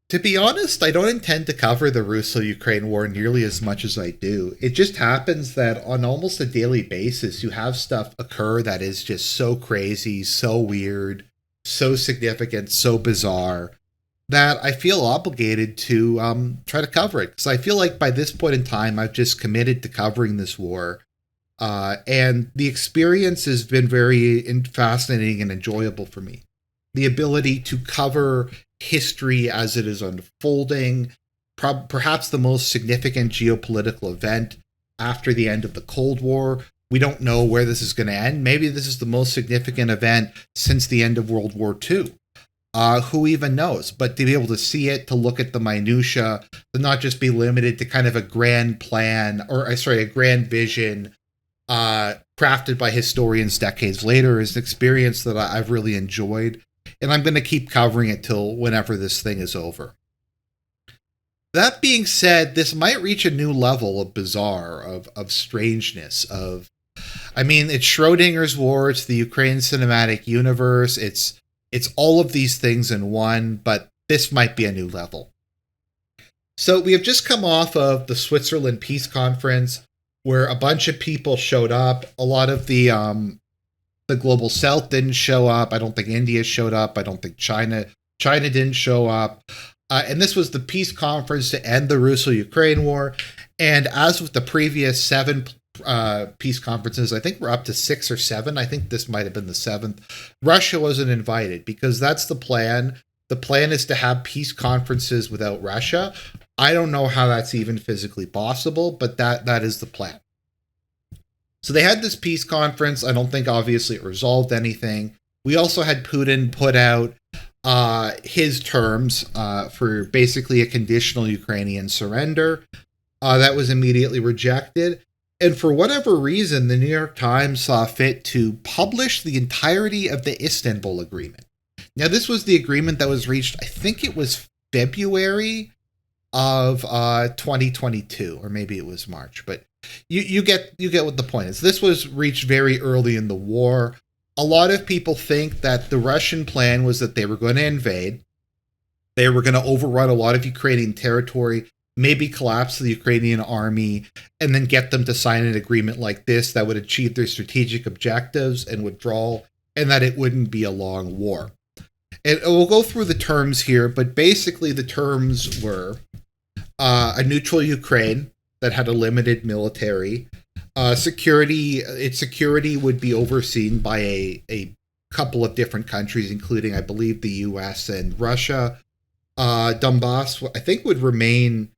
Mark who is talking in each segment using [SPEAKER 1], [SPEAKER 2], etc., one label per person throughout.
[SPEAKER 1] To be honest, I don't intend to cover the Russo-Ukraine war nearly as much as I do. It just happens that on almost a daily basis, you have stuff occur that is just so crazy, so weird, so significant, so bizarre, that I feel obligated to try to cover it. Because I feel like by this point in time, I've just committed to covering this war. And the experience has been very fascinating and enjoyable for me. The ability to cover history as it is unfolding, perhaps the most significant geopolitical event after the end of the Cold War. We don't know where this is going to end. Maybe this is the most significant event since the end of World War II. Who even knows? But to be able to see it, to look at the minutia, to not just be limited to kind of a grand plan, or sorry, a grand vision crafted by historians decades later, is an experience that I've really enjoyed. And I'm going to keep covering it till whenever this thing is over. That being said, this might reach a new level of bizarre, of strangeness, I mean, it's Schrodinger's war, it's the Ukraine cinematic universe, it's all of these things in one, but this might be a new level. So we have just come off of the Switzerland Peace Conference, where a bunch of people showed up. A lot of the global south didn't show up. I don't think India showed up. I don't think China didn't show up. And this was the peace conference to end the Russo-Ukraine war. And as with the previous 7 peace conferences, I think we're up to 6 or 7. I think this might have been the 7th. Russia wasn't invited because that's the plan. The plan is to have peace conferences without Russia. I don't know how that's even physically possible, but that is the plan. So they had this peace conference. I don't think obviously it resolved anything. We also had Putin put out his terms for basically a conditional Ukrainian surrender. That was immediately rejected. And for whatever reason, the New York Times saw fit to publish the entirety of the Istanbul Agreement. Now, this was the agreement that was reached, I think it was February of 2022, or maybe it was March, but you get what the point is. This was reached very early in the war. A lot of people think that the Russian plan was that they were going to invade. They were going to overrun a lot of Ukrainian territory, maybe collapse the Ukrainian army, and then get them to sign an agreement like this that would achieve their strategic objectives and withdrawal, and that it wouldn't be a long war. And we'll go through the terms here, but basically the terms were a neutral Ukraine that had a limited military. Its security would be overseen by a couple of different countries, including, I believe, the US and Russia. Donbass, I think, would remain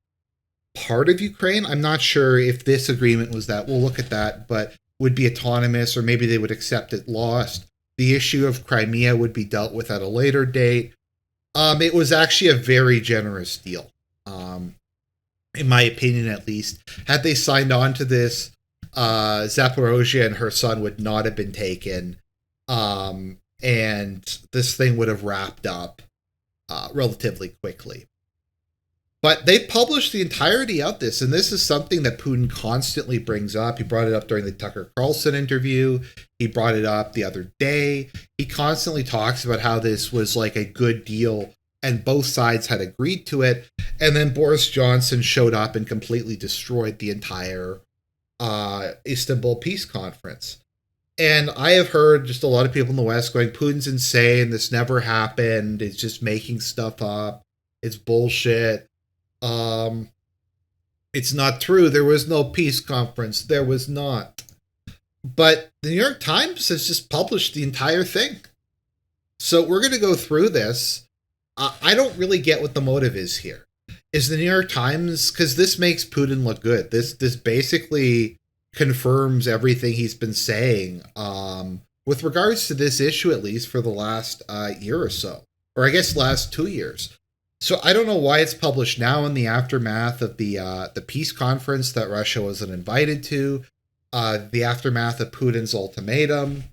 [SPEAKER 1] part of Ukraine. I'm not sure if this agreement was that. We'll look at that, but would be autonomous, or maybe they would accept it lost. The issue of Crimea would be dealt with at a later date. It was actually a very generous deal, in my opinion, at least. Had they signed on to this, Zaporozhye and her son would not have been taken, and this thing would have wrapped up relatively quickly. But they published the entirety of this, and this is something that Putin constantly brings up. He brought it up during the Tucker Carlson interview. He brought it up the other day. He constantly talks about how this was like a good deal, and both sides had agreed to it. And then Boris Johnson showed up and completely destroyed the entire Istanbul Peace Conference. And I have heard just a lot of people in the West going, Putin's insane. This never happened. It's just making stuff up. It's bullshit. It's not true. There was no peace conference. There was not. But the New York Times has just published the entire thing. So we're going to go through this. I don't really get what the motive is here. Is the New York Times, because this makes Putin look good. This basically confirms everything he's been saying with regards to this issue, at least for the last year or so, or I guess last 2 years. So I don't know why it's published now in the aftermath of the peace conference that Russia wasn't invited to, the aftermath of Putin's ultimatum.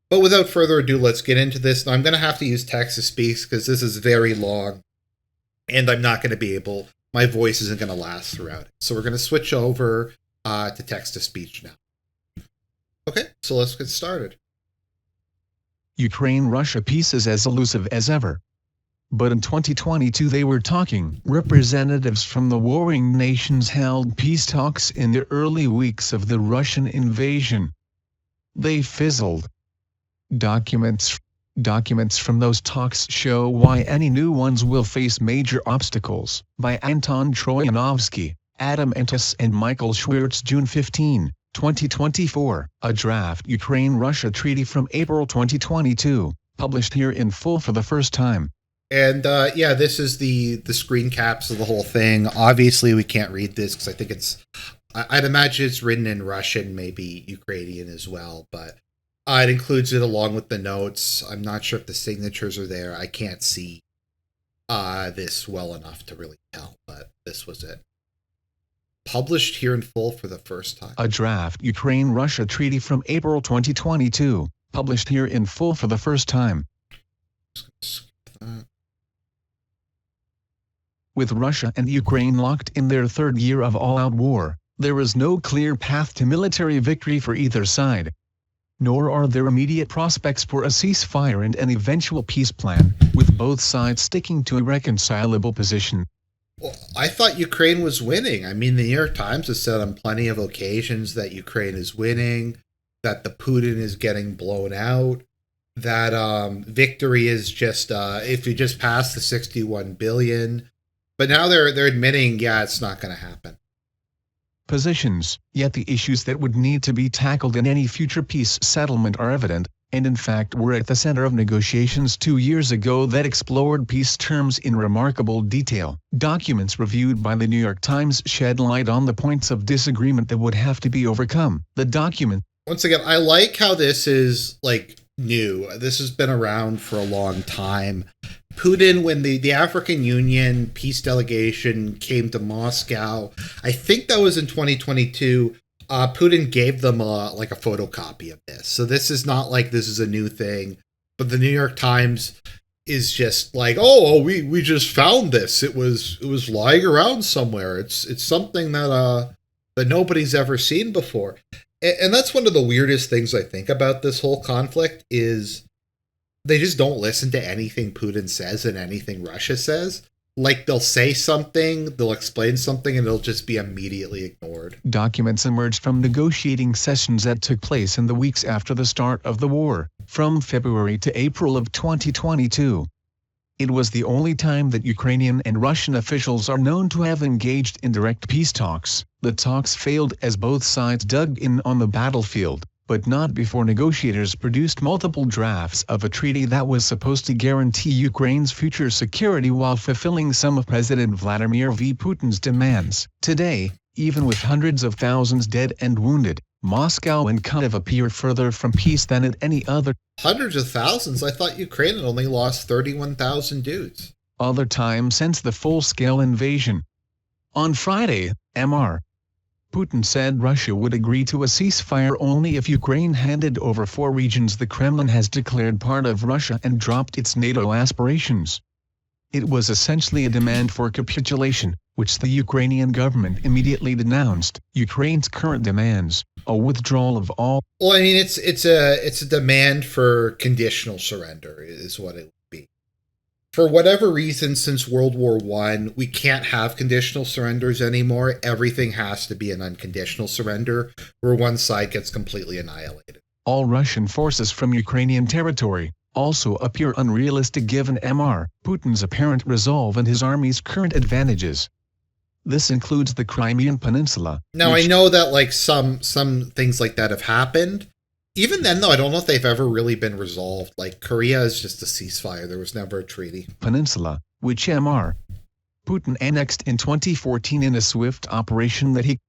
[SPEAKER 1] But without further ado, let's get into this. Now, I'm going to have to use text-to-speech because this is very long, and I'm not going to be able, my voice isn't going to last throughout it. So we're going to switch over to text-to-speech now. Okay, so let's get started.
[SPEAKER 2] Ukraine-Russia peace is as elusive as ever. But in 2022 they were talking. Representatives from the warring nations held peace talks in the early weeks of the Russian invasion. They fizzled. Documents from those talks show why any new ones will face major obstacles. By Anton Troyanovsky, Adam Entis and Michael Schwartz, June 15, 2024. A draft Ukraine-Russia treaty from April 2022, published here in full for the first time.
[SPEAKER 1] And yeah, this is the screen caps of the whole thing. Obviously, we can't read this because I think I'd imagine it's written in Russian, maybe Ukrainian as well, but it includes it along with the notes. I'm not sure if the signatures are there. I can't see this well enough to really tell, but this was it. Published here in full for the first time.
[SPEAKER 2] A draft Ukraine-Russia treaty from April 2022, published here in full for the first time. With Russia and Ukraine locked in their third year of all-out war, there is no clear path to military victory for either side. Nor are there immediate prospects for a ceasefire and an eventual peace plan, with both sides sticking to a reconcilable position.
[SPEAKER 1] Well, I thought Ukraine was winning. I mean, the New York Times has said on plenty of occasions that Ukraine is winning, that the Putin is getting blown out, that victory is just if you just pass the 61 billion. But now they're admitting, yeah, it's not going to happen.
[SPEAKER 2] Positions, yet the issues that would need to be tackled in any future peace settlement are evident, and in fact were at the center of negotiations 2 years ago that explored peace terms in remarkable detail. Documents reviewed by the New York Times shed light on the points of disagreement that would have to be overcome. The document.
[SPEAKER 1] Once again, I like how this is like new. This has been around for a long time. Putin, when the African Union peace delegation came to Moscow, I think that was in 2022, Putin gave them a photocopy of this. So this is not like this is a new thing, but the New York Times is just like, oh, we just found this. It was lying around somewhere. It's something that nobody's ever seen before. And that's one of the weirdest things I think about this whole conflict is they just don't listen to anything Putin says and anything Russia says. Like, they'll say something, they'll explain something, and it'll just be immediately ignored.
[SPEAKER 2] Documents emerged from negotiating sessions that took place in the weeks after the start of the war, from February to April of 2022. It was the only time that Ukrainian and Russian officials are known to have engaged in direct peace talks. The talks failed as both sides dug in on the battlefield, but not before negotiators produced multiple drafts of a treaty that was supposed to guarantee Ukraine's future security while fulfilling some of President Vladimir Putin's demands. Today, even with hundreds of thousands dead and wounded, Moscow and Kyiv appear further from peace than at any other.
[SPEAKER 1] Hundreds of thousands? I thought Ukraine had only lost 31,000 dudes.
[SPEAKER 2] Other time since the full-scale invasion. On Friday, Mr. Putin said Russia would agree to a ceasefire only if Ukraine handed over 4 regions the Kremlin has declared part of Russia and dropped its NATO aspirations. It was essentially a demand for capitulation, which the Ukrainian government immediately denounced. Ukraine's current demands, a withdrawal of all.
[SPEAKER 1] Well, I mean, it's a demand for conditional surrender is what it would be. For whatever reason, since World War I, we can't have conditional surrenders anymore. Everything has to be an unconditional surrender, where one side gets completely annihilated.
[SPEAKER 2] All Russian forces from Ukrainian territory also appear unrealistic given Mr. Putin's apparent resolve and his army's current advantages. This includes the Crimean Peninsula.
[SPEAKER 1] Now, I know that like some things like that have happened. Even then, though, I don't know if they've ever really been resolved. Like, Korea is just a ceasefire. There was never a treaty.
[SPEAKER 2] Peninsula, which Mr. Putin annexed in 2014 in a swift operation that he...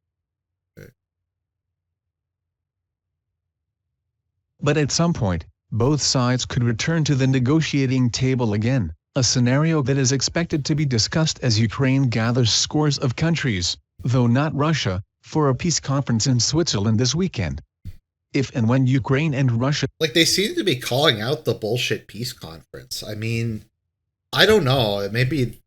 [SPEAKER 1] Okay.
[SPEAKER 2] But at some point, both sides could return to the negotiating table again, a scenario that is expected to be discussed as Ukraine gathers scores of countries, though not Russia, for a peace conference in Switzerland this weekend. If and when Ukraine and Russia...
[SPEAKER 1] Like, they seem to be calling out the bullshit peace conference. I mean, I don't know. Maybe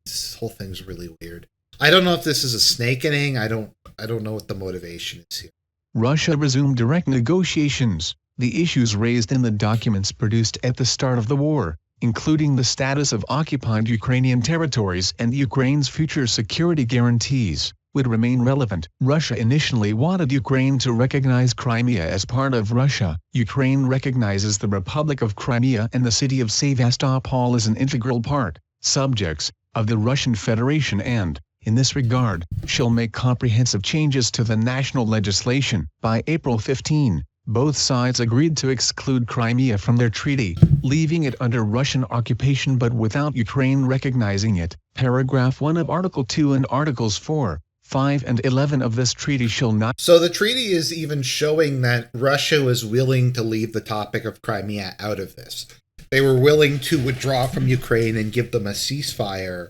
[SPEAKER 1] this whole thing's really weird. I don't know if this is a snake inning. I don't know what the motivation is here.
[SPEAKER 2] Russia resumed direct negotiations. The issues raised in the documents produced at the start of the war, including the status of occupied Ukrainian territories and Ukraine's future security guarantees, would remain relevant. Russia initially wanted Ukraine to recognize Crimea as part of Russia. Ukraine recognizes the Republic of Crimea and the city of Sevastopol as an integral part, subjects, of the Russian Federation and, in this regard, shall make comprehensive changes to the national legislation. By April 15, both sides agreed to exclude Crimea from their treaty, leaving it under Russian occupation but without Ukraine recognizing it. Paragraph 1 of Article 2 and Articles 4, 5 and 11 of this treaty shall not...
[SPEAKER 1] So the treaty is even showing that Russia was willing to leave the topic of Crimea out of this. They were willing to withdraw from Ukraine and give them a ceasefire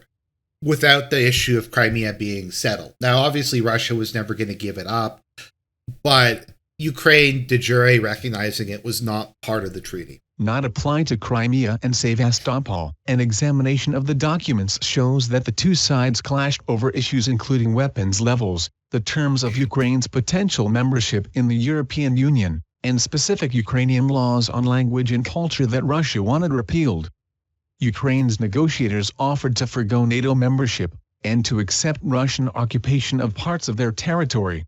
[SPEAKER 1] without the issue of Crimea being settled. Now, obviously, Russia was never going to give it up, but Ukraine de jure recognizing it was not part of the treaty.
[SPEAKER 2] Not apply to Crimea and Sevastopol. An examination of the documents shows that the two sides clashed over issues including weapons levels, the terms of Ukraine's potential membership in the European Union, and specific Ukrainian laws on language and culture that Russia wanted repealed. Ukraine's negotiators offered to forgo NATO membership, and to accept Russian occupation of parts of their territory.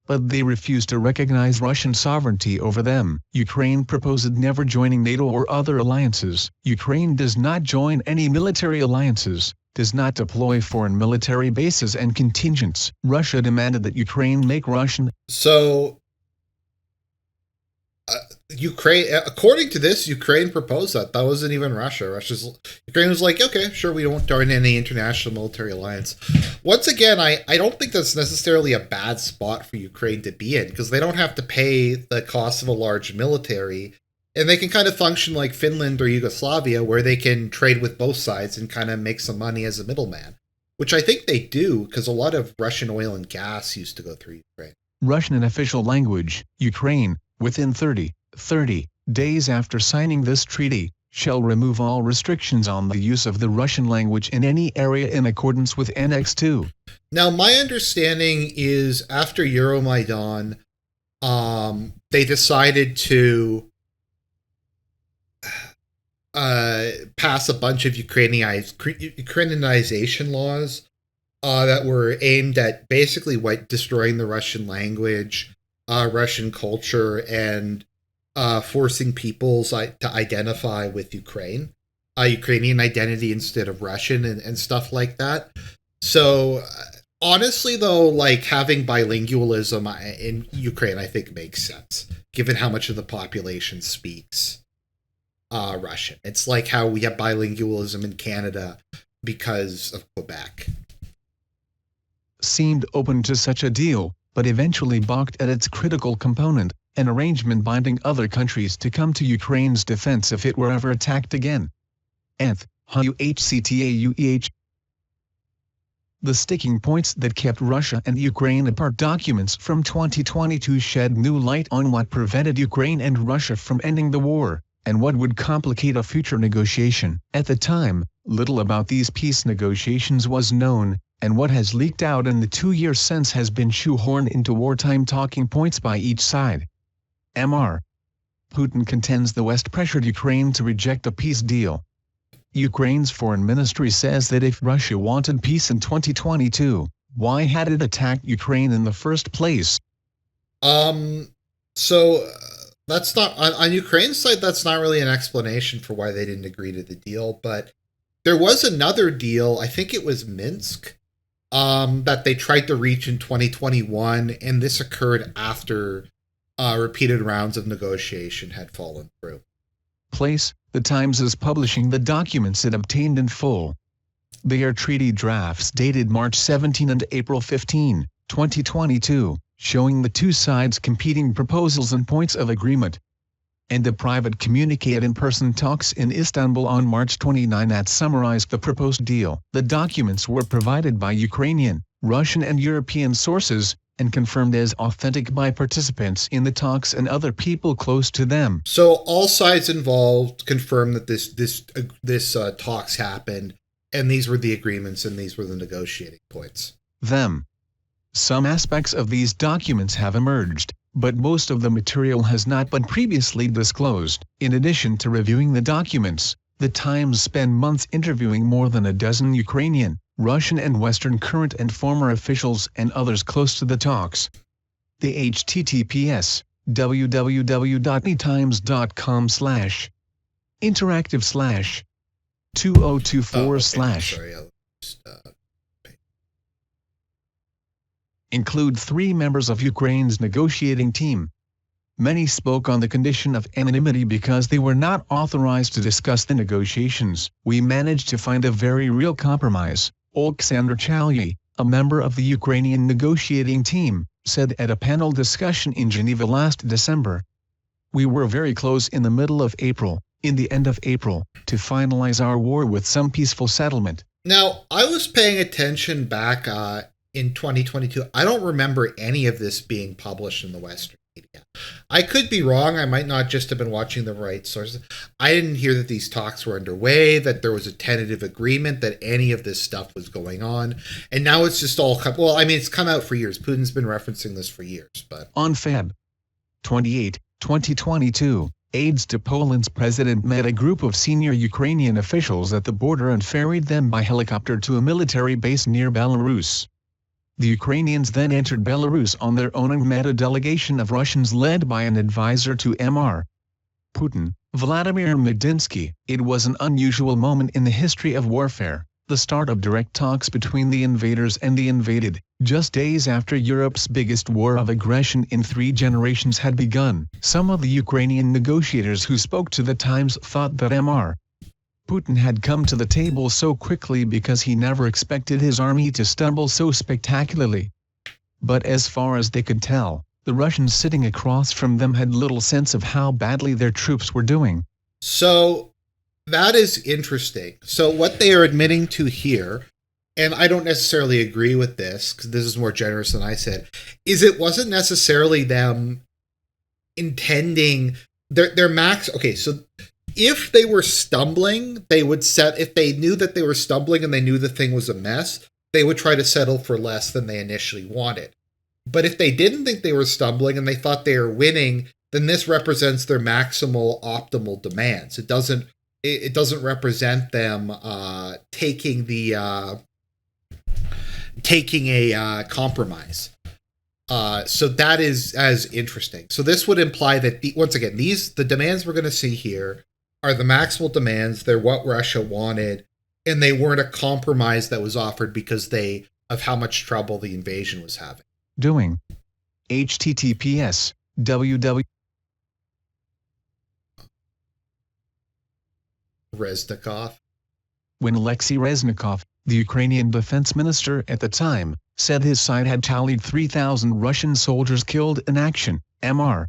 [SPEAKER 2] But they refused to recognize Russian sovereignty over them. Ukraine proposed never joining NATO or other alliances. Ukraine does not join any military alliances, does not deploy foreign military bases and contingents. Russia demanded that Ukraine make Russian...
[SPEAKER 1] So, Ukraine, according to this, Ukraine proposed that. That wasn't even Russia. Ukraine was like, okay, sure, we won't join any international military alliance. Once again, I don't think that's necessarily a bad spot for Ukraine to be in, because they don't have to pay the cost of a large military, and they can kind of function like Finland or Yugoslavia, where they can trade with both sides and kind of make some money as a middleman, which I think they do, because a lot of Russian oil and gas used to go through Ukraine.
[SPEAKER 2] Russian an official language. Ukraine, within 30 days after signing this treaty, shall remove all restrictions on the use of the Russian language in any area in accordance with Annex 2.
[SPEAKER 1] Now, my understanding is after Euromaidan, they decided to pass a bunch of Ukrainianization laws that were aimed at basically destroying the Russian language, Russian culture, and forcing peoples to identify with Ukrainian identity instead of Russian and stuff like that. So honestly, though, like having bilingualism in Ukraine, I think makes sense, given how much of the population speaks Russian. It's like how we have bilingualism in Canada because of Quebec.
[SPEAKER 2] Seemed open to such a deal, but eventually balked at its critical component, an arrangement binding other countries to come to Ukraine's defense if it were ever attacked again. UHCTAUEH. The sticking points that kept Russia and Ukraine apart. Documents from 2022 shed new light on what prevented Ukraine and Russia from ending the war, and what would complicate a future negotiation. At the time, little about these peace negotiations was known, and what has leaked out in the 2 years since has been shoehorned into wartime talking points by each side. Mr. Putin contends the West pressured Ukraine to reject a peace deal. Ukraine's foreign ministry says that if Russia wanted peace in 2022, why had it attacked Ukraine in the first place?
[SPEAKER 1] So that's not on Ukraine's side. That's not really an explanation for why they didn't agree to the deal. But there was another deal. I think it was Minsk, that they tried to reach in 2021, and this occurred after repeated rounds of negotiation had fallen through.
[SPEAKER 2] Place: The Times is publishing the documents it obtained in full. They are treaty drafts dated March 17 and April 15, 2022, showing the two sides' competing proposals and points of agreement. And a private communique at in-person talks in Istanbul on March 29 that summarized the proposed deal. The documents were provided by Ukrainian, Russian and European sources, and confirmed as authentic by participants in the talks and other people close to them.
[SPEAKER 1] So all sides involved confirmed that this talks happened, and these were the agreements and these were the negotiating points.
[SPEAKER 2] Some aspects of these documents have emerged, but most of the material has not been previously disclosed. In addition to reviewing the documents, The Times spent months interviewing more than a dozen Ukrainian, Russian and Western current and former officials and others close to the talks. The https www.nytimes.com/interactive/2024/ include 3 members of Ukraine's negotiating team. Many spoke on the condition of anonymity because they were not authorized to discuss the negotiations. We managed to find a very real compromise, Oleksandr Chalyi, a member of the Ukrainian negotiating team, said at a panel discussion in Geneva last December. We were very close in the middle of April, in the end of April, to finalize our war with some peaceful settlement.
[SPEAKER 1] Now, I was paying attention back in 2022. I don't remember any of this being published in the Western media. I could be wrong. I might not just have been watching the right sources. I didn't hear that these talks were underway, that there was a tentative agreement, that any of this stuff was going on. And now it's just all well, I mean, it's come out for years. Putin's been referencing this for years. But
[SPEAKER 2] on Feb 28, 2022, aides to Poland's president met a group of senior Ukrainian officials at the border and ferried them by helicopter to a military base near Belarus. The Ukrainians then entered Belarus on their own and met a delegation of Russians led by an advisor to Mr. Putin, Vladimir Medinsky. It was an unusual moment in the history of warfare, the start of direct talks between the invaders and the invaded, just days after Europe's biggest war of aggression in 3 generations had begun. Some of the Ukrainian negotiators who spoke to the Times thought that Mr. Putin had come to the table so quickly because he never expected his army to stumble so spectacularly. But as far as they could tell, the Russians sitting across from them had little sense of how badly their troops were doing.
[SPEAKER 1] So that is interesting. So what they are admitting to here, and I don't necessarily agree with this, because this is more generous than I said, is it wasn't necessarily them intending their max. Okay, so if they were stumbling, they would if they knew that they were stumbling and they knew the thing was a mess, they would try to settle for less than they initially wanted. But if they didn't think they were stumbling and they thought they were winning, then this represents their maximal optimal demands. It doesn't represent them taking a compromise. So that is as interesting. So this would imply that once again, the demands we're going to see here are the maximal demands. They're what Russia wanted, and they weren't a compromise that was offered because of how much trouble the invasion was having.
[SPEAKER 2] Doing. https www.
[SPEAKER 1] Reznikov.
[SPEAKER 2] When Alexei Reznikov, the Ukrainian defense minister at the time, said his side had tallied 3,000 Russian soldiers killed in action, Mr.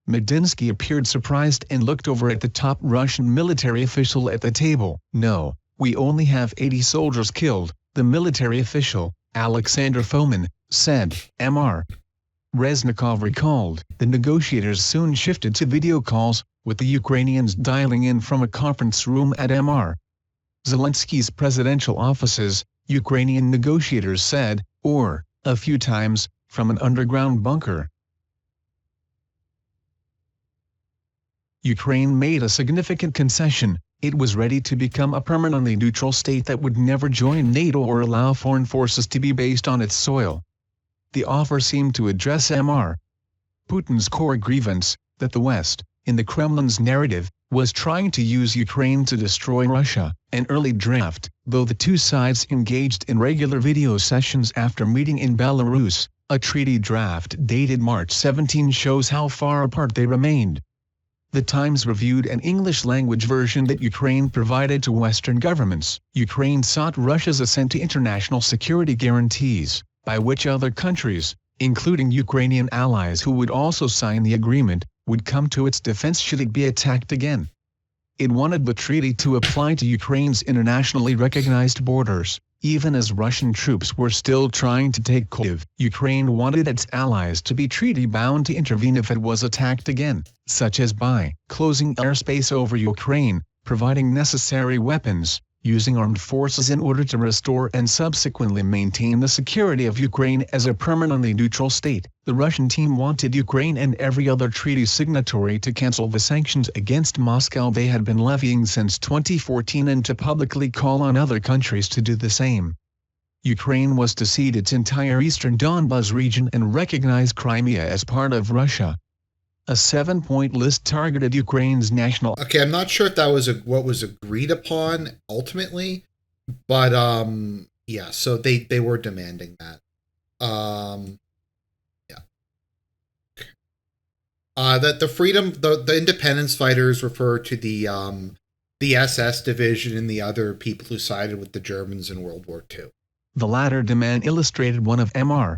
[SPEAKER 2] Medinsky appeared surprised and looked over at the top Russian military official at the table. No, we only have 80 soldiers killed, the military official, Alexander Fomin, said. Mr. Reznikov recalled. The negotiators soon shifted to video calls, with the Ukrainians dialing in from a conference room at Mr. Zelensky's presidential offices, Ukrainian negotiators said, or, a few times, from an underground bunker. Ukraine made a significant concession. It was ready to become a permanently neutral state that would never join NATO or allow foreign forces to be based on its soil. The offer seemed to address Mr. Putin's core grievance, that the West, in the Kremlin's narrative, was trying to use Ukraine to destroy Russia. An early draft, though the two sides engaged in regular video sessions after meeting in Belarus, a treaty draft dated March 17 shows how far apart they remained. The Times reviewed an English-language version that Ukraine provided to Western governments. Ukraine sought Russia's assent to international security guarantees, by which other countries, including Ukrainian allies who would also sign the agreement, would come to its defense should it be attacked again. It wanted the treaty to apply to Ukraine's internationally recognized borders, even as Russian troops were still trying to take Kyiv. Ukraine wanted its allies to be treaty-bound to intervene if it was attacked again, such as by closing airspace over Ukraine, providing necessary weapons, using armed forces in order to restore and subsequently maintain the security of Ukraine as a permanently neutral state. The Russian team wanted Ukraine and every other treaty signatory to cancel the sanctions against Moscow they had been levying since 2014 and to publicly call on other countries to do the same. Ukraine was to cede its entire eastern Donbas region and recognize Crimea as part of Russia. A 7-point list targeted Ukraine's national...
[SPEAKER 1] Okay, I'm not sure if that was what was agreed upon ultimately, but yeah, so they were demanding that. Yeah. That the independence fighters refer to the SS division and the other people who sided with the Germans in World War II.
[SPEAKER 2] The latter demand illustrated one of Mr.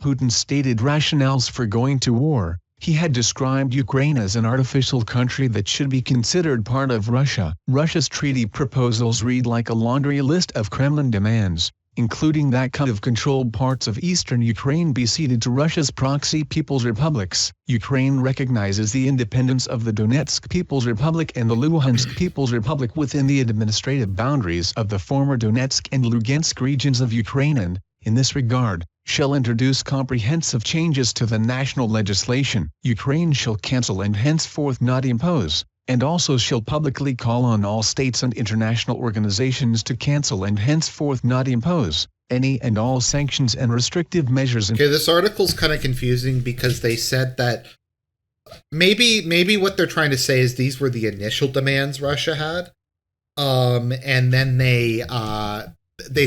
[SPEAKER 2] Putin's stated rationales for going to war. He had described Ukraine as an artificial country that should be considered part of Russia. Russia's treaty proposals read like a laundry list of Kremlin demands, including that kind of controlled parts of eastern Ukraine be ceded to Russia's proxy People's Republics. Ukraine recognizes the independence of the Donetsk People's Republic and the Luhansk People's Republic within the administrative boundaries of the former Donetsk and Lugansk regions of Ukraine and, in this regard, shall introduce comprehensive changes to the national legislation. Ukraine shall cancel and henceforth not impose, and also shall publicly call on all states and international organizations to cancel and henceforth not impose any and all sanctions and restrictive measures.
[SPEAKER 1] Okay, this article's kind of confusing because they said that maybe what they're trying to say is these were the initial demands Russia had, and then they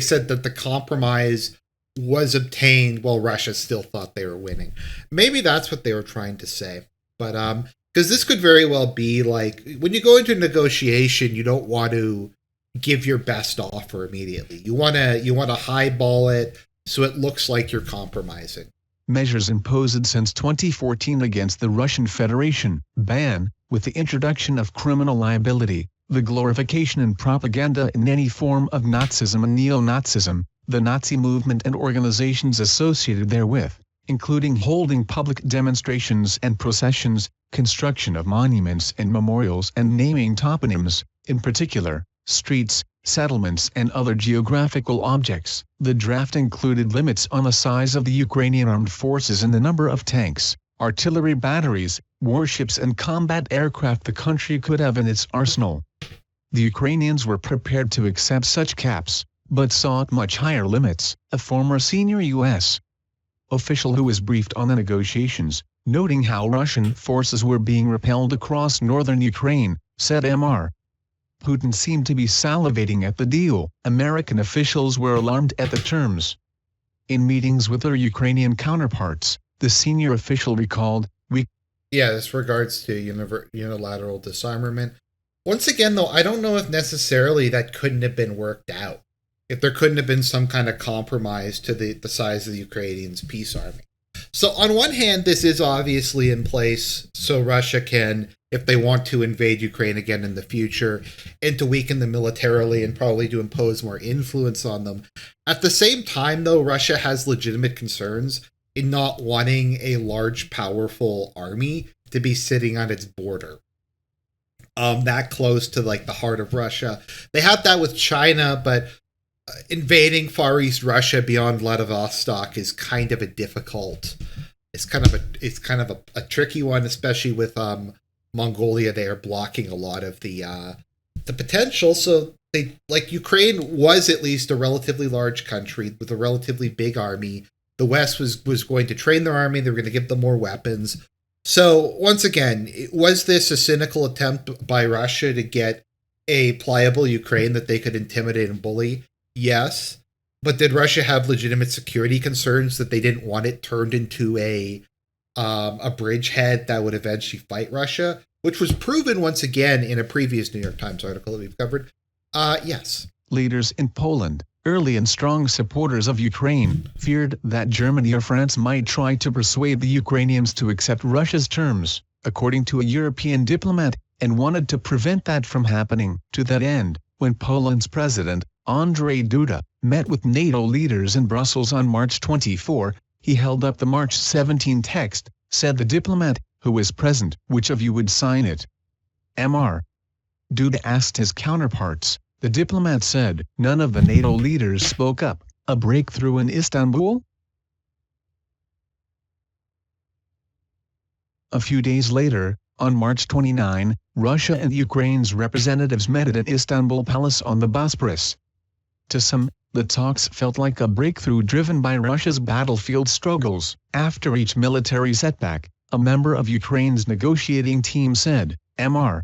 [SPEAKER 1] said that the compromise was obtained while Russia still thought they were winning. Maybe that's what they were trying to say. But because this could very well be like when you go into a negotiation, you don't want to give your best offer immediately. You want to highball it so it looks like you're compromising.
[SPEAKER 2] Measures imposed since 2014 against the Russian Federation ban, with the introduction of criminal liability, the glorification and propaganda in any form of Nazism and neo-Nazism, the Nazi movement and organizations associated therewith, including holding public demonstrations and processions, construction of monuments and memorials and naming toponyms, in particular, streets, settlements and other geographical objects. The draft included limits on the size of the Ukrainian armed forces and the number of tanks, artillery batteries, warships and combat aircraft the country could have in its arsenal. The Ukrainians were prepared to accept such caps, but sought much higher limits. A former senior U.S. official who was briefed on the negotiations, noting how Russian forces were being repelled across northern Ukraine, said Mr. Putin seemed to be salivating at the deal. American officials were alarmed at the terms. In meetings with their Ukrainian counterparts, the senior official recalled,
[SPEAKER 1] this regards to unilateral disarmament. Once again, though, I don't know if necessarily that couldn't have been worked out. If there couldn't have been some kind of compromise to the size of the Ukrainians' peace army. So on one hand, this is obviously in place so Russia can, if they want to invade Ukraine again in the future, and to weaken them militarily and probably to impose more influence on them. At the same time, though, Russia has legitimate concerns in not wanting a large, powerful army to be sitting on its border. That close to like the heart of Russia. They have that with China, but invading Far East Russia beyond Vladivostok is kind of a difficult. It's kind of a tricky one, especially with Mongolia. They are blocking a lot of the potential. So they Ukraine was at least a relatively large country with a relatively big army. The West was going to train their army. They were going to give them more weapons. So once again, was this a cynical attempt by Russia to get a pliable Ukraine that they could intimidate and bully? Yes. But did Russia have legitimate security concerns that they didn't want it turned into a bridgehead that would eventually fight Russia, which was proven once again in a previous New York Times article that we've covered? Yes.
[SPEAKER 2] Leaders in Poland, early and strong supporters of Ukraine, feared that Germany or France might try to persuade the Ukrainians to accept Russia's terms, according to a European diplomat, and wanted to prevent that from happening. To that end, when Poland's president, Andrzej Duda, met with NATO leaders in Brussels on March 24, he held up the March 17 text, said the diplomat, who was present. Which of you would sign it? Mr. Duda asked his counterparts, The diplomat said. None of the NATO leaders spoke up. A breakthrough in Istanbul? A few days later, on March 29, Russia and Ukraine's representatives met at an Istanbul palace on the Bosporus. To some, the talks felt like a breakthrough driven by Russia's battlefield struggles. After each military setback, a member of Ukraine's negotiating team said, Mr.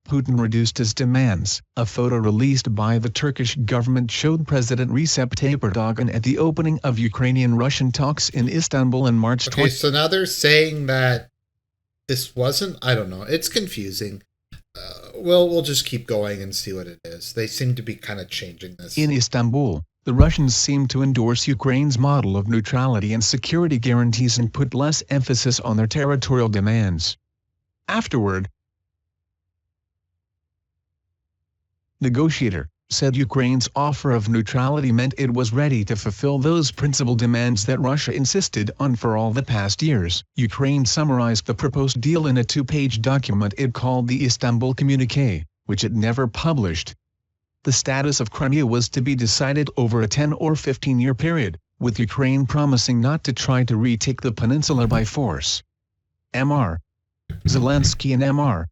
[SPEAKER 2] Putin reduced his demands. A photo released by the Turkish government showed President Recep Tayyip Erdogan at the opening of Ukrainian-Russian talks in Istanbul in March 20.
[SPEAKER 1] Okay, so now they're saying that this wasn't, I don't know, it's confusing. We'll just keep going and see what it is. They seem to be kind of changing this.
[SPEAKER 2] In Istanbul, the Russians seem to endorse Ukraine's model of neutrality and security guarantees and put less emphasis on their territorial demands. Afterward, negotiator said Ukraine's offer of neutrality meant it was ready to fulfill those principal demands that Russia insisted on for all the past years. Ukraine summarized the proposed deal in a two-page document it called the Istanbul Communiqué, which it never published. The status of Crimea was to be decided over a 10 or 15-year period, with Ukraine promising not to try to retake the peninsula by force. Mr. Zelensky and Mr.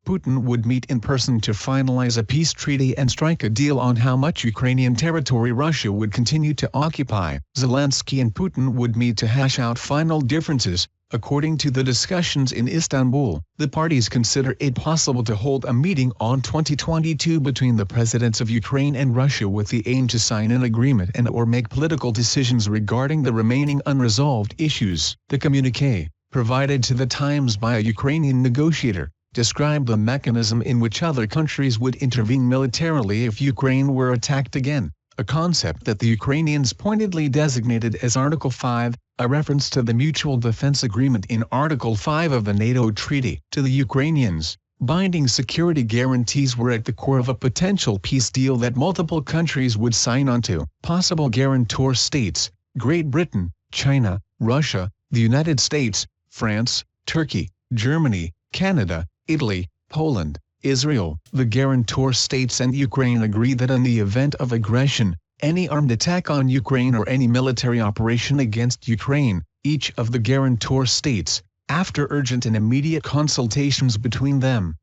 [SPEAKER 2] Putin would meet in person to finalize a peace treaty and strike a deal on how much Ukrainian territory Russia would continue to occupy. Zelensky and Putin would meet to hash out final differences. According to the discussions in Istanbul, the parties consider it possible to hold a meeting on 2022 between the presidents of Ukraine and Russia with the aim to sign an agreement and/or make political decisions regarding the remaining unresolved issues. The communiqué, provided to the Times by a Ukrainian negotiator, described the mechanism in which other countries would intervene militarily if Ukraine were attacked again, a concept that the Ukrainians pointedly designated as Article 5, a reference to the Mutual Defense Agreement in Article 5 of the NATO Treaty. To the Ukrainians, binding security guarantees were at the core of a potential peace deal that multiple countries would sign onto. Possible guarantor states: Great Britain, China, Russia, the United States, France, Turkey, Germany, Canada, Italy, Poland, Israel. The guarantor states and Ukraine agree that in the event of aggression, any armed attack on Ukraine or any military operation against Ukraine, each of the guarantor states, after urgent and immediate consultations between them,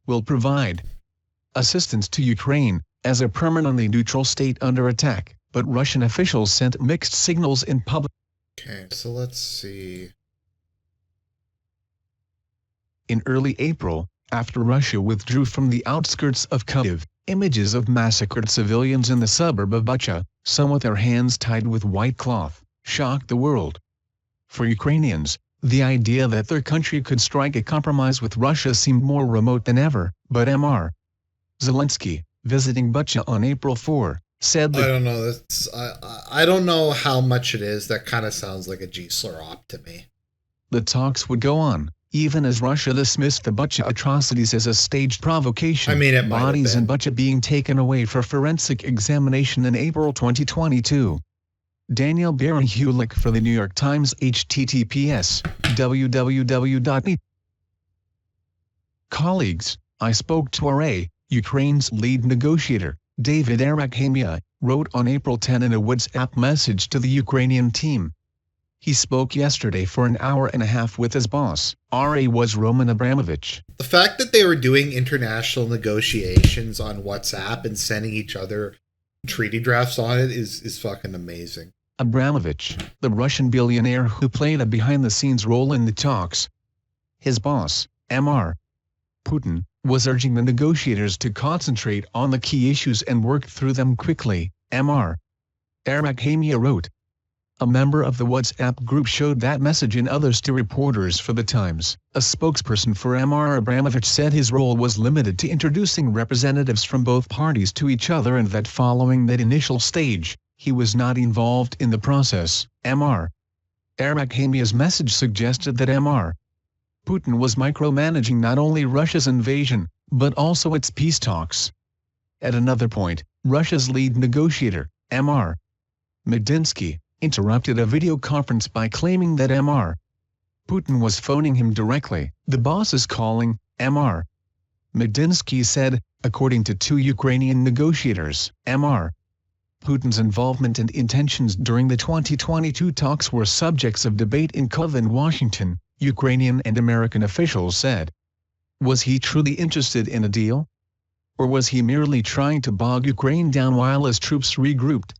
[SPEAKER 2] will provide assistance to Ukraine as a permanently neutral state under attack. But Russian officials sent mixed signals in public.
[SPEAKER 1] Okay, so let's see.
[SPEAKER 2] In early April, after Russia withdrew from the outskirts of Kyiv, images of massacred civilians in the suburb of Bitchute, some with their hands tied with white cloth, shocked the world. For Ukrainians, the idea that their country could strike a compromise with Russia seemed more remote than ever, but Mr. Zelensky, visiting Bitchute on April 4, said that
[SPEAKER 1] I don't know. I don't know how much it is. That kind of sounds like a G-slur op to me.
[SPEAKER 2] the talks would go on, even as Russia dismissed the Bitchute atrocities as a staged provocation.
[SPEAKER 1] I mean, it might have
[SPEAKER 2] bodies in
[SPEAKER 1] been.
[SPEAKER 2] Bitchute being taken away for forensic examination in April 2022. Daniel Baron-Hulick for the New York Times. https www.net. Colleagues, I spoke to RA, Ukraine's lead negotiator, David Arakhamia, wrote on April 10 in a WhatsApp message to the Ukrainian team. He spoke yesterday for an hour and a half with his boss. RA was Roman Abramovich.
[SPEAKER 1] The fact that they were doing international negotiations on WhatsApp and sending each other treaty drafts on it is fucking amazing.
[SPEAKER 2] Abramovich, the Russian billionaire who played a behind-the-scenes role in the talks. His boss, Mr. Putin, was urging the negotiators to concentrate on the key issues and work through them quickly, Mr. Arakhamia wrote. A member of the WhatsApp group showed that message and others to reporters for the Times. A spokesperson for Mr. Abramovich said his role was limited to introducing representatives from both parties to each other and that following that initial stage, he was not involved in the process. Mr. Arakhamia's message suggested that Mr. Putin was micromanaging not only Russia's invasion, but also its peace talks. At another point, Russia's lead negotiator, Mr. Medinsky, interrupted a video conference by claiming that Mr. Putin was phoning him directly. The boss is calling, Mr. Medinsky said, according to two Ukrainian negotiators. Mr. Putin's involvement and intentions during the 2022 talks were subjects of debate in Kyiv and Washington, Ukrainian and American officials said. Was he truly interested in a deal? Or was he merely trying to bog Ukraine down while his troops regrouped?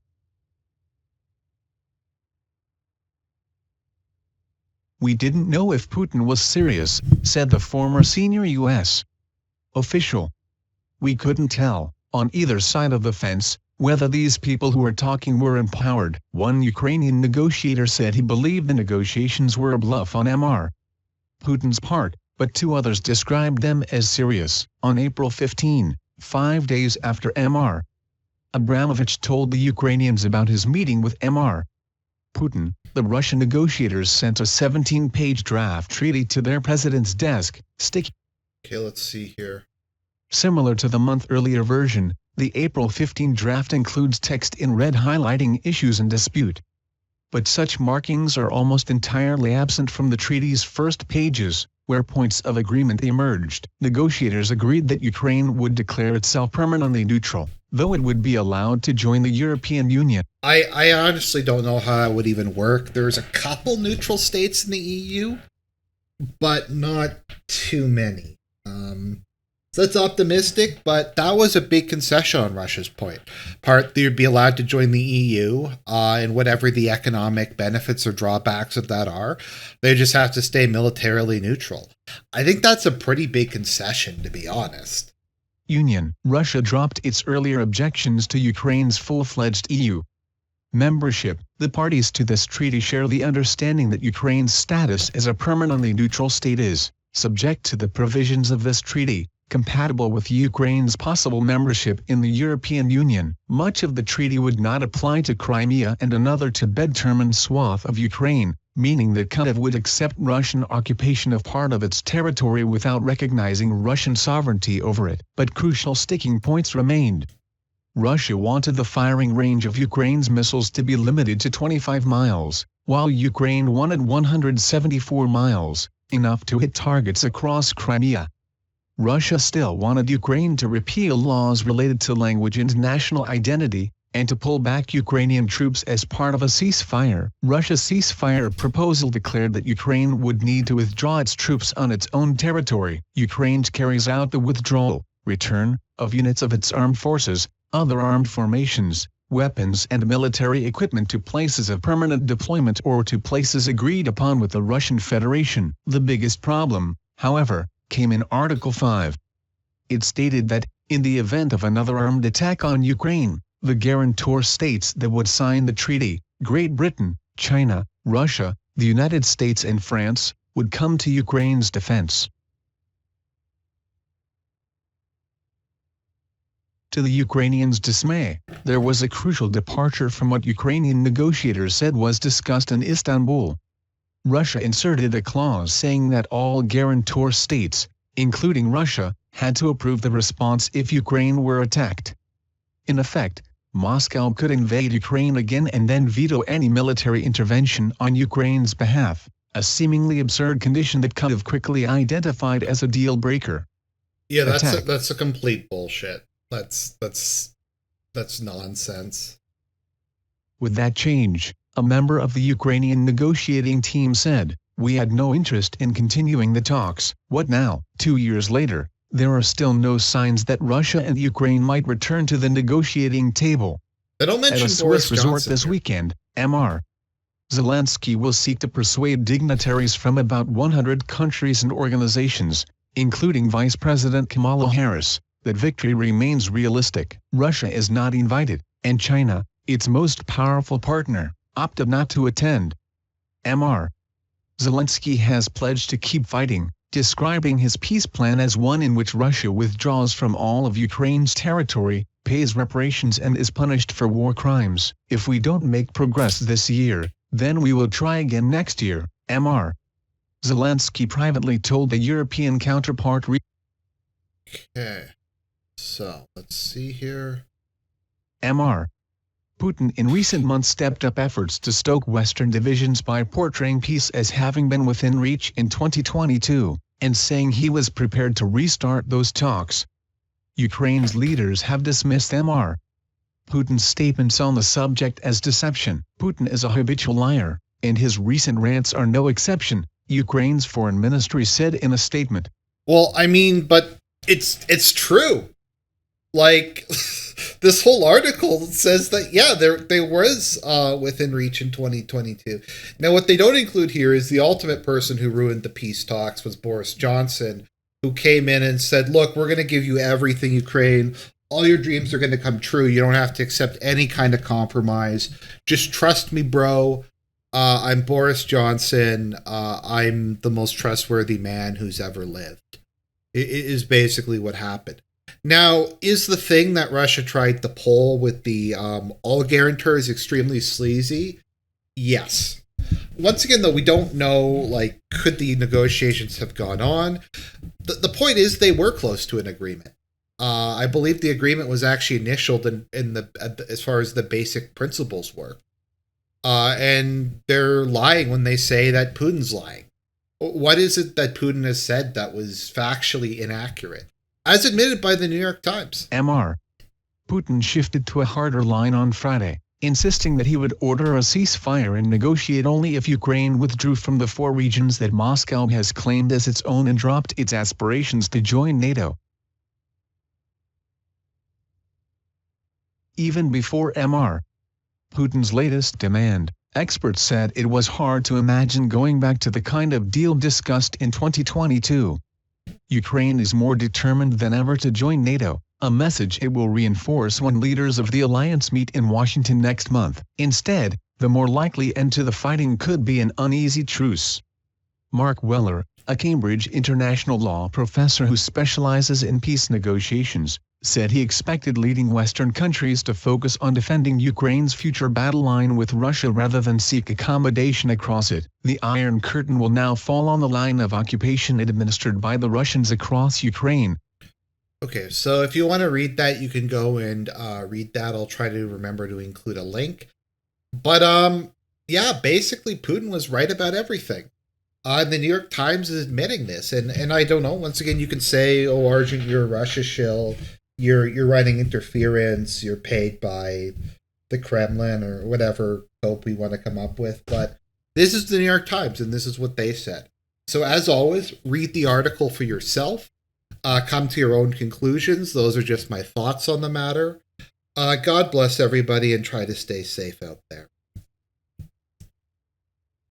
[SPEAKER 2] We didn't know if Putin was serious, said the former senior U.S. official. We couldn't tell, on either side of the fence, whether these people who were talking were empowered. One Ukrainian negotiator said he believed the negotiations were a bluff on Mr. Putin's part, but two others described them as serious. On April 15, 5 days after Mr. Abramovich told the Ukrainians about his meeting with Mr. Putin, the Russian negotiators sent a 17-page draft treaty to their president's desk, sticky.
[SPEAKER 1] Okay, let's see here.
[SPEAKER 2] Similar to the month earlier version, the April 15 draft includes text in red highlighting issues in dispute. But such markings are almost entirely absent from the treaty's first pages, where points of agreement emerged. Negotiators agreed that Ukraine would declare itself permanently neutral, though it would be allowed to join the European Union.
[SPEAKER 1] I honestly don't know how that would even work. There's a couple neutral states in the EU, but not too many. So that's optimistic, but that was a big concession on Russia's part. They'd be allowed to join the EU, and whatever the economic benefits or drawbacks of that are, they just have to stay militarily neutral. I think that's a pretty big concession, to be honest.
[SPEAKER 2] Russia dropped its earlier objections to Ukraine's full-fledged EU membership. The parties to this treaty share the understanding that Ukraine's status as a permanently neutral state is, subject to the provisions of this treaty, compatible with Ukraine's possible membership in the European Union. Much of the treaty would not apply to Crimea and another Tibet-determined swath of Ukraine, meaning that Kyiv would accept Russian occupation of part of its territory without recognizing Russian sovereignty over it. But crucial sticking points remained. Russia wanted the firing range of Ukraine's missiles to be limited to 25 miles, while Ukraine wanted 174 miles, enough to hit targets across Crimea. Russia still wanted Ukraine to repeal laws related to language and national identity, and to pull back Ukrainian troops as part of a ceasefire. Russia's ceasefire proposal declared that Ukraine would need to withdraw its troops on its own territory. Ukraine carries out the withdrawal, return, of units of its armed forces, other armed formations, weapons and military equipment to places of permanent deployment or to places agreed upon with the Russian Federation. The biggest problem, however, came in Article 5. It stated that, in the event of another armed attack on Ukraine, the guarantor states that would sign the treaty, Great Britain, China, Russia, the United States and France, would come to Ukraine's defense. To the Ukrainians' dismay, there was a crucial departure from what Ukrainian negotiators said was discussed in Istanbul. Russia inserted a clause saying that all guarantor states, including Russia, had to approve the response if Ukraine were attacked. In effect, Moscow could invade Ukraine again and then veto any military intervention on Ukraine's behalf, a seemingly absurd condition that Kyiv quickly identified as a deal-breaker.
[SPEAKER 1] Yeah, that's a complete bullshit. That's nonsense.
[SPEAKER 2] With that change, a member of the Ukrainian negotiating team said, "We had no interest in continuing the talks." What now? 2 years later, there are still no signs that Russia and Ukraine might return to the negotiating table.
[SPEAKER 1] They don't mention
[SPEAKER 2] At a
[SPEAKER 1] Boris
[SPEAKER 2] Swiss resort
[SPEAKER 1] Johnson
[SPEAKER 2] this
[SPEAKER 1] here.
[SPEAKER 2] weekend, Mr. Zelensky will seek to persuade dignitaries from about 100 countries and organizations, including Vice President Kamala Harris, that victory remains realistic. Russia is not invited, and China, its most powerful partner, opted not to attend. Mr. Zelensky has pledged to keep fighting, describing his peace plan as one in which Russia withdraws from all of Ukraine's territory, pays reparations and is punished for war crimes. "If we don't make progress this year, then we will try again next year," Mr. Zelensky privately told the European counterpart.
[SPEAKER 1] Okay, so let's see here.
[SPEAKER 2] Mr. Putin in recent months stepped up efforts to stoke Western divisions by portraying peace as having been within reach in 2022. and saying he was prepared to restart those talks. Ukraine's leaders have dismissed Mr. Putin's statements on the subject as deception. Putin is a habitual liar, and his recent rants are no exception, Ukraine's foreign ministry said in a statement.
[SPEAKER 1] Well, I mean, but it's true. Like, this whole article says that, yeah, there was within reach in 2022. Now, what they don't include here is the ultimate person who ruined the peace talks was Boris Johnson, who came in and said, look, we're going to give you everything, Ukraine. All your dreams are going to come true. You don't have to accept any kind of compromise. Just trust me, bro. I'm Boris Johnson. I'm the most trustworthy man who's ever lived. It is basically what happened. Now, is the thing that Russia tried to pull with the all guarantors extremely sleazy? Yes. Once again, though, we don't know, like, could the negotiations have gone on? The point is they were close to an agreement. I believe the agreement was actually initialed in the as far as the basic principles were. And they're lying when they say that Putin's lying. What is it that Putin has said that was factually inaccurate? As admitted by the New York Times.
[SPEAKER 2] Mr. Putin shifted to a harder line on Friday, insisting that he would order a ceasefire and negotiate only if Ukraine withdrew from the 4 regions that Moscow has claimed as its own and dropped its aspirations to join NATO. Even before Mr. Putin's latest demand, experts said it was hard to imagine going back to the kind of deal discussed in 2022. Ukraine is more determined than ever to join NATO, a message it will reinforce when leaders of the alliance meet in Washington next month. Instead, the more likely end to the fighting could be an uneasy truce. Mark Weller, a Cambridge international law professor who specializes in peace negotiations, said he expected leading Western countries to focus on defending Ukraine's future battle line with Russia rather than seek accommodation across it. The Iron Curtain will now fall on the line of occupation administered by the Russians across Ukraine.
[SPEAKER 1] Okay, so if you want to read that, you can go and read that. I'll try to remember to include a link. But yeah, basically Putin was right about everything. The New York Times is admitting this, and I don't know. Once again, you can say, "Oh, Argent, you're a Russia shill. You're running interference. You're paid by the Kremlin or whatever hope we want to come up with." But this is the New York Times, and this is what they said. So as always, read the article for yourself. Come to your own conclusions. Those are just my thoughts on the matter. God bless everybody, and try to stay safe out there.